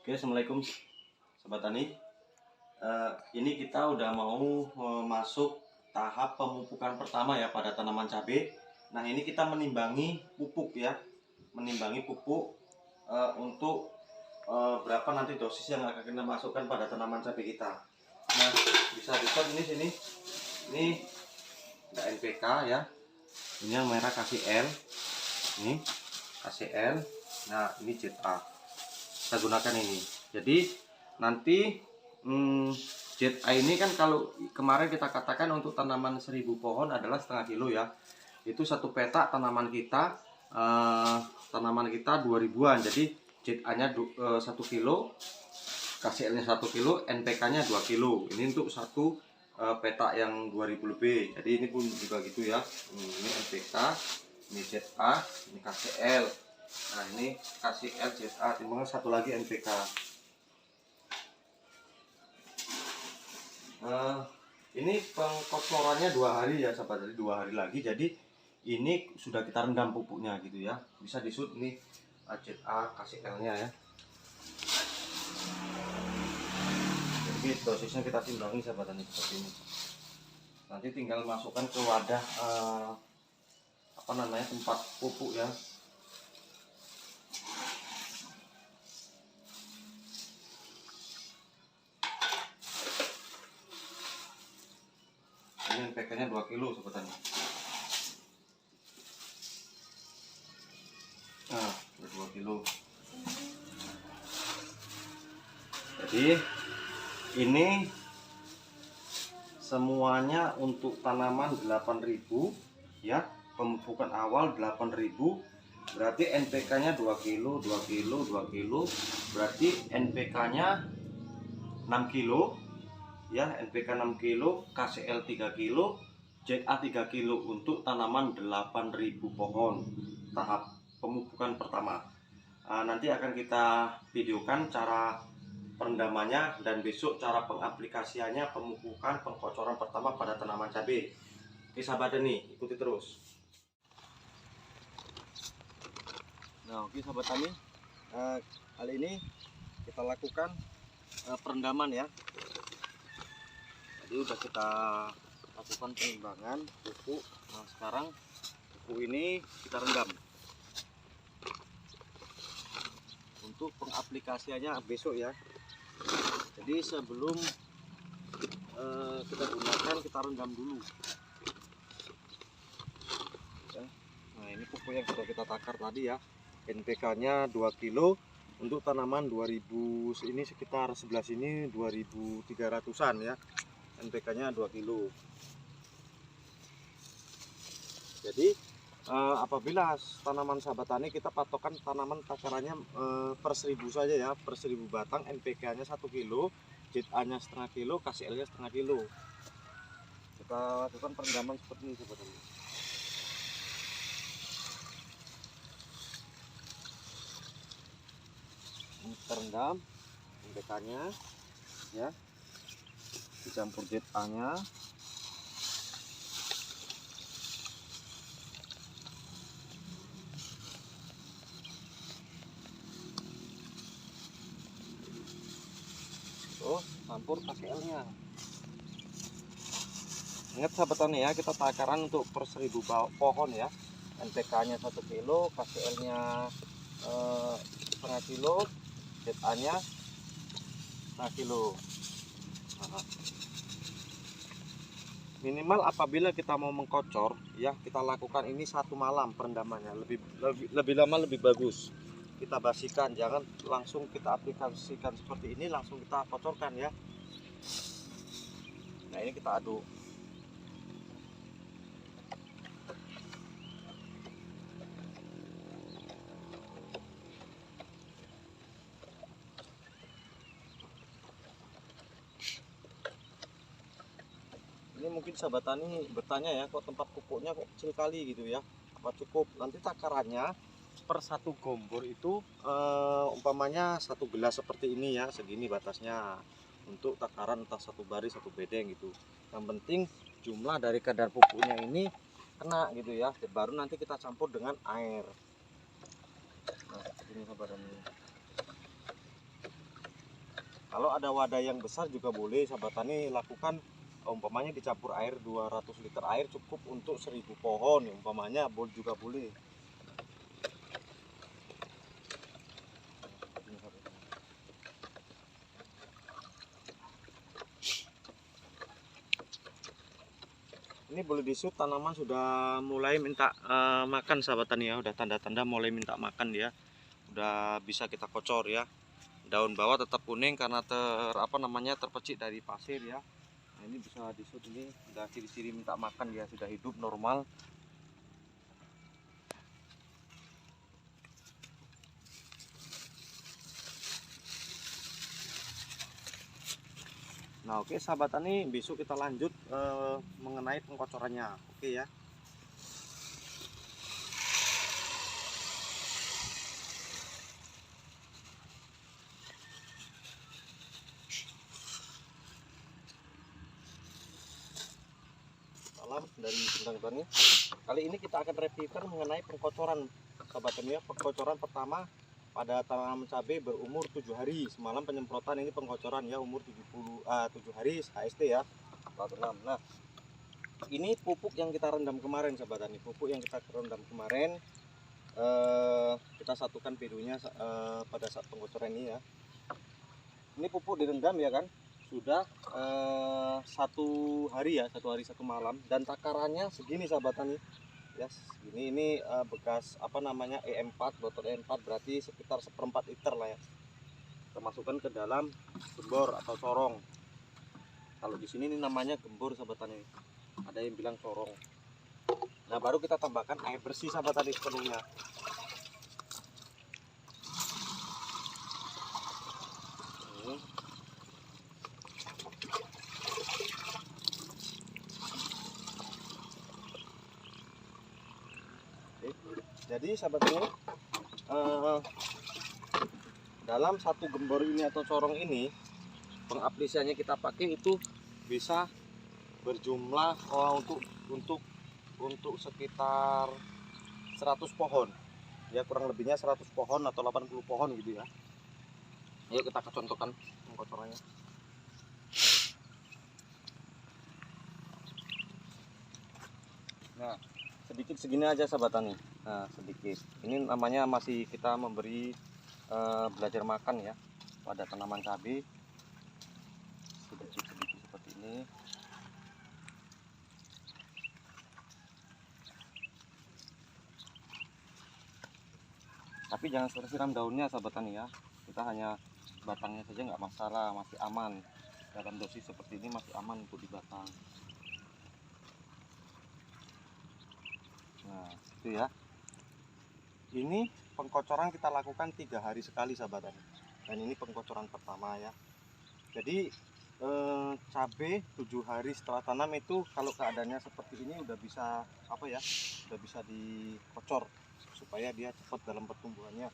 Oke, assalamualaikum sobat tani. Ini kita udah mau masuk tahap pemupukan pertama ya pada tanaman cabai. Nah, ini kita menimbangi pupuk ya, menimbangi pupuk untuk berapa nanti dosis yang akan kita masukkan pada tanaman cabai kita. Nah, bisa dilihat ini sini, ini ada NPK ya. Ini yang merah KCL, ini KCL. Nah, ini ZA. Kita gunakan ini. Jadi nanti ZA ini kan kalau kemarin kita katakan untuk tanaman 1000 pohon adalah setengah kilo ya. Itu satu petak tanaman kita 2000-an. Jadi ZA-nya 1 kilo, KCL-nya 1 kilo, NPK-nya 2 kilo. Ini untuk satu petak yang 2000 lebih. Jadi ini pun juga gitu ya. Ini NPK, ini ZA, ini KCL. Nah, ini KCL ZA, timbangnya satu lagi NPK. Ini pengkocorannya 2 hari ya sahabat, dari 2 hari lagi. Jadi ini sudah kita rendam pupuknya gitu ya. Bisa disut nih ZA KCL-nya ya. Jadi dosisnya kita timbangi sahabat tani seperti ini. Nanti tinggal masukkan ke wadah tempat pupuk ya. Ini NPK-nya 2 kilo sobat tani. Nah, 2 kilo. Jadi ini semuanya untuk tanaman 8000 ya. Pemupukan awal 8000, berarti NPK-nya 2 kilo, 2 kilo, 2 kilo. Berarti NPK-nya 6 kilo ya, NPK 6 kilo, KCL 3 kilo, ZA 3 kilo untuk tanaman 8000 pohon tahap pemupukan pertama. Nanti akan kita videokan cara perendamannya dan besok cara pengaplikasiannya, pemupukan pengkocoran pertama pada tanaman cabai. Oke sahabat tani, ikuti terus. Nah, oke sahabat tani, kali ini kita lakukan perendaman ya. Jadi udah kita lakukan penimbangan pupuk. Nah, sekarang pupuk ini kita rendam. Untuk pengaplikasiannya besok ya. Jadi sebelum kita gunakan, kita rendam dulu. Nah, ini pupuk yang sudah kita takar tadi ya. NPK-nya 2 kilo untuk tanaman 2000, ini sekitar sebelah sini 2300-an ya. NPK-nya 2 kilo. Jadi apabila tanaman sahabat tani kita patokan tanaman takarannya per 1000 saja ya, per 1000 batang, NPK-nya 1 kilo, ZA-nya setengah kilo, KCL-nya setengah kilo. Kita lakukan perendaman seperti ini sahabat tani. Ini terendam NPK-nya ya, dicampur ZA-nya. Campur KCL-nya. Ingat sahabat tani ya, kita takaran untuk per 1000 pohon ya. NPK-nya 1 kilo, KCL-nya setengah kilo, ZA-nya setengah kilo. Nah, minimal apabila kita mau mengkocor ya, kita lakukan ini 1 malam perendamannya, lebih lama lebih bagus. Kita basikan, jangan langsung kita aplikasikan seperti ini langsung kita kocorkan ya. Nah, ini kita aduk. Ini mungkin sahabat tani bertanya ya, kok tempat pupuknya kok kecil kali gitu ya, apa cukup? Nanti takarannya per 1 gombor itu umpamanya 1 gelas seperti ini ya, segini batasnya untuk takaran entah 1 baris 1 bedeng gitu. Yang penting jumlah dari kadar pupuknya ini kena gitu ya, baru nanti kita campur dengan air. Nah, ini sahabat tani. Kalau ada wadah yang besar juga boleh sahabat tani lakukan, umpamanya dicampur air 200 liter air cukup untuk 1000 pohon umpamanya, juga boleh. Ini boleh disut, tanaman sudah mulai minta makan sahabat tani ya, udah tanda-tanda mulai minta makan dia. Udah bisa kita kocor ya. Daun bawah tetap kuning karena terpecik dari pasir ya. Nah, ini bisa disut, ini udah ciri-ciri minta makan dia, sudah hidup normal. Nah oke sahabat tani, besok kita lanjut mengenai pengkocorannya. Oke ya. Salam dari Bintang Tani. Kali ini kita akan reviewkan mengenai pengkocoran sahabat tani ya. Pengkocoran pertama pada tanaman cabai berumur 7 hari. Semalam penyemprotan, ini pengkocoran ya, umur 7 hari HST ya. Nah, ini pupuk yang kita rendam kemarin sahabat tani. Pupuk yang kita rendam kemarin kita satukan videonya pada saat pengkocoran ini ya. Ini pupuk direndam ya kan, sudah 1 hari ya, 1 hari 1 malam, dan takarannya segini sahabat tani ya, segini. Ini bekas EM4, botol EM4, berarti sekitar 1/4 liter lah ya. Kita masukkan ke dalam gembor atau corong. Kalau di sini ini namanya gembor sahabat tani, ada yang bilang corong. Nah baru kita tambahkan air bersih sahabat tani sepenuhnya. Jadi sahabat ini dalam satu gembor ini atau corong ini, pengaplikasiannya kita pakai itu bisa berjumlah untuk sekitar 100 pohon ya, kurang lebihnya 100 pohon atau 80 pohon gitu ya. Ayo kita contohkan pengkocorannya. Nah sedikit segini aja sahabat tani. Nah sedikit, ini namanya masih kita memberi belajar makan ya pada tanaman cabai. Sedikit seperti ini. Tapi jangan siram daunnya sahabat tani ya, kita hanya batangnya saja nggak masalah, masih aman. Dalam dosis seperti ini masih aman untuk di batang. Nah itu ya, ini pengkocoran kita lakukan 3 hari sekali sahabat tani, dan ini pengkocoran pertama ya. Jadi cabai 7 hari setelah tanam itu kalau keadaannya seperti ini udah bisa udah bisa dikocor supaya dia cepat dalam pertumbuhannya.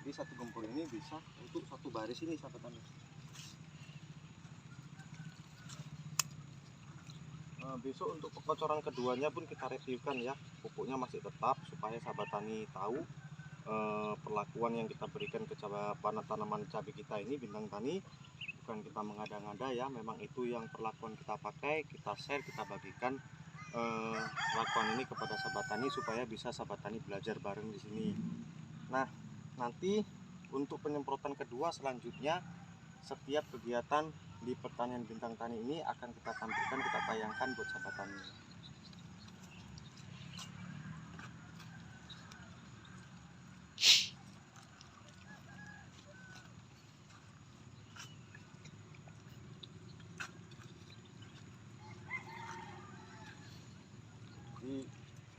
Jadi satu gembur ini bisa untuk 1 baris ini sahabat tani. Besok untuk pengocoran keduanya pun kita reviewkan ya, pupuknya masih tetap supaya sahabat tani tahu perlakuan yang kita berikan ke tanaman cabai kita ini Bintang Tani. Bukan kita mengada-ngada ya, memang itu yang perlakuan kita pakai, kita share, kita bagikan perlakuan ini kepada sahabat tani supaya bisa sahabat tani belajar bareng di sini. Nah nanti untuk penyemprotan kedua selanjutnya, setiap kegiatan di pertanian Bintang Tani ini akan kita tampilkan, kita tayangkan buat sahabat tani. Jadi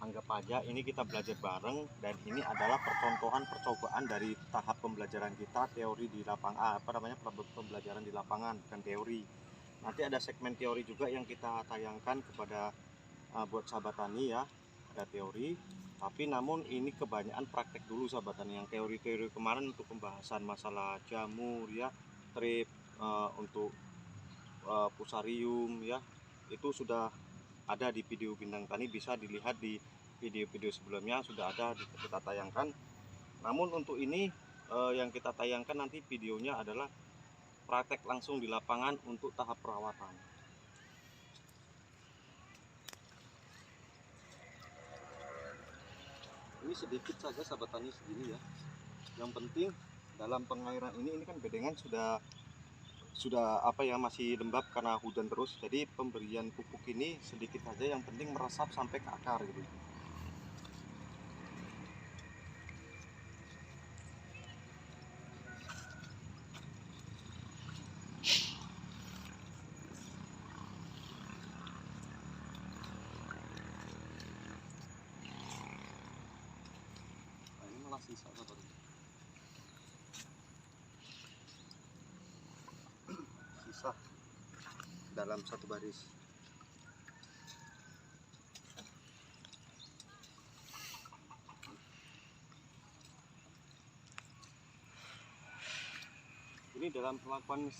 anggap aja ini kita belajar bareng, dan ini adalah percobaan dari tahap pembelajaran kita teori di lapangan, pembelajaran di lapangan, bukan teori. Nanti ada segmen teori juga yang kita tayangkan kepada buat sahabat tani ya, ada teori, tapi namun ini kebanyakan praktek dulu sahabat tani. Yang teori-teori kemarin untuk pembahasan masalah jamur ya, trip, untuk fusarium ya, itu sudah ada di video Bintang Tani, bisa dilihat di video-video sebelumnya sudah ada kita tayangkan. Namun untuk ini yang kita tayangkan nanti videonya adalah praktek langsung di lapangan untuk tahap perawatan. Ini sedikit saja sahabat tani, segini ya. Yang penting dalam pengairan ini kan bedengan sudah apa ya, masih lembab karena hujan terus. Jadi pemberian pupuk ini sedikit saja, yang penting meresap sampai ke akar gitu. Nah, ini malah sisa sahabat. Sisa dalam satu baris. Ini dalam perlakuan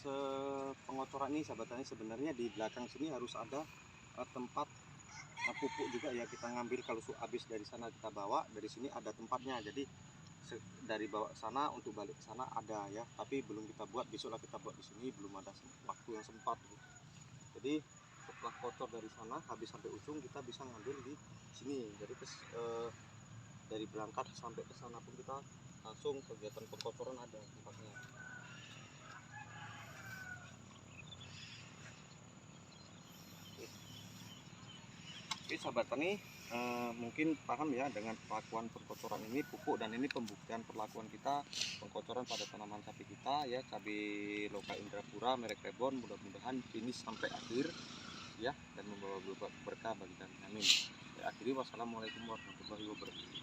pengocoran ini sahabat tani, sebenarnya di belakang sini harus ada tempat pupuk juga ya. Kita ngambil kalau habis dari sana kita bawa, dari sini ada tempatnya. Jadi dari bawa sana untuk balik ke sana ada ya, tapi belum kita buat, besoklah kita buat di sini, belum ada waktu yang sempat gitu. Jadi setelah kotor dari sana habis sampai ujung, kita bisa ngambil di sini. Jadi dari berangkat sampai ke sana pun kita langsung kegiatan pengocoran ada tempatnya. Oke sahabat tani, mungkin paham ya dengan perlakuan pengocoran ini pupuk, dan ini pembuktian perlakuan kita pengocoran pada tanaman cabai kita ya, cabai lokal Indrapura merek Rebon. Mudah-mudahan ini sampai akhir ya, dan membawa berkah bagi kami. Amin. Akhiri, wassalamualaikum warahmatullahi wabarakatuh.